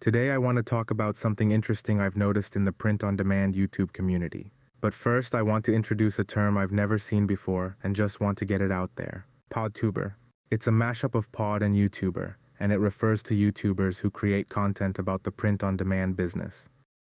Today I want to talk about something interesting I've noticed in the print-on-demand YouTube community. But first I want to introduce a term I've never seen before and just want to get it out there. PodTuber. It's a mashup of pod and YouTuber, and it refers to YouTubers who create content about the print-on-demand business.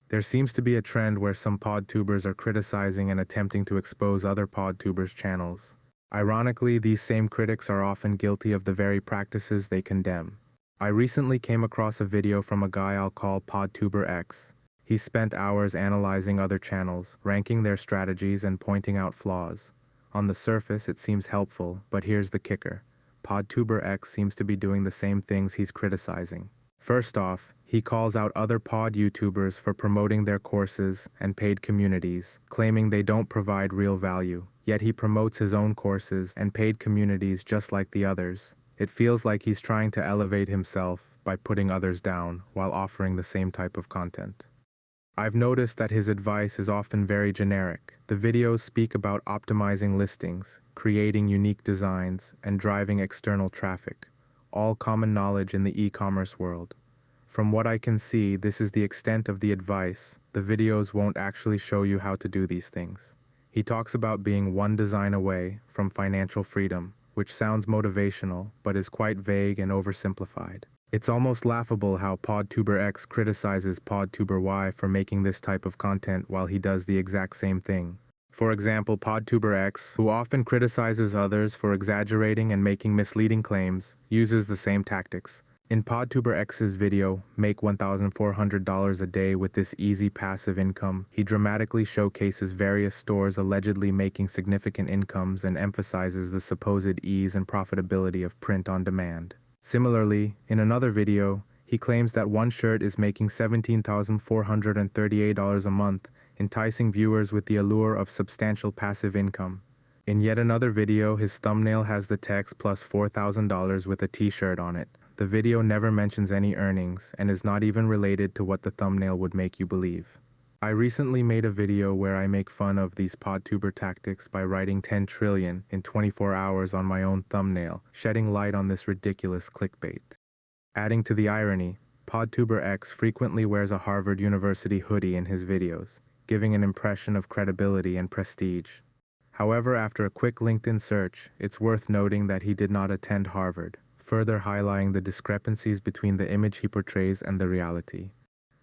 There seems to be a trend where some PodTubers are criticizing and attempting to expose other PodTubers' channels. Ironically, these same critics are often guilty of the very practices they condemn. I recently came across a video from a guy I'll call 𝗏𝗏. He spent hours analyzing other channels, ranking their strategies and pointing out flaws. On the surface, it seems helpful, but here's the kicker. 𝗏𝗏 seems to be doing the same things he's criticizing. First off, he calls out other pod YouTubers for promoting their courses and paid communities, claiming they don't provide real value. Yet he promotes his own courses and paid communities just like the others. It feels like he's trying to elevate himself by putting others down while offering the same type of content. I've noticed that his advice is often very generic. The videos speak about optimizing listings, creating unique designs, and driving external traffic, all common knowledge in the e-commerce world. From what I can see, this is the extent of the advice. The videos won't actually show you how to do these things. He talks about being one design away from financial freedom, which sounds motivational, but is quite vague and oversimplified. It's almost laughable how 𝗏𝗏 criticizes 𝗏𝗏𝗰 for making this type of content while he does the exact same thing. For example, 𝗏𝗏, who often criticizes others for exaggerating and making misleading claims, uses the same tactics. In 𝗏𝗏's video, Make $1,400 a day with this easy passive income, he dramatically showcases various stores allegedly making significant incomes and emphasizes the supposed ease and profitability of print on demand. Similarly, in another video, he claims that one shirt is making $17,438 a month, enticing viewers with the allure of substantial passive income. In yet another video, his thumbnail has the text plus $4,000 with a t-shirt on it. The video never mentions any earnings and is not even related to what the thumbnail would make you believe. I recently made a video where I make fun of these 𝗏𝗏 tactics by writing 10 trillion in 24 hours on my own thumbnail, shedding light on this ridiculous clickbait. Adding to the irony, 𝗏𝗏 frequently wears a Harvard University hoodie in his videos, giving an impression of credibility and prestige. However, after a quick LinkedIn search, it's worth noting that he did not attend Harvard, further highlighting the discrepancies between the image he portrays and the reality.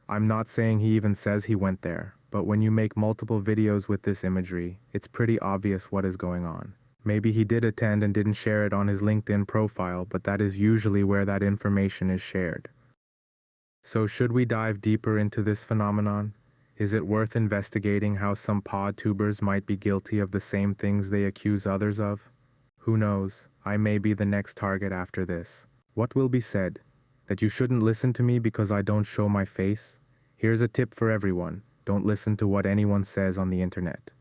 I'm not saying he even says he went there, but when you make multiple videos with this imagery, it's pretty obvious what is going on. Maybe he did attend and didn't share it on his LinkedIn profile, but that is usually where that information is shared. So should we dive deeper into this phenomenon? Is it worth investigating how some 𝗏𝗏 might be guilty of the same things they accuse others of? Who knows, I may be the next target after this. What will be said? That you shouldn't listen to me because I don't show my face? Here's a tip for everyone. Don't listen to what anyone says on the internet.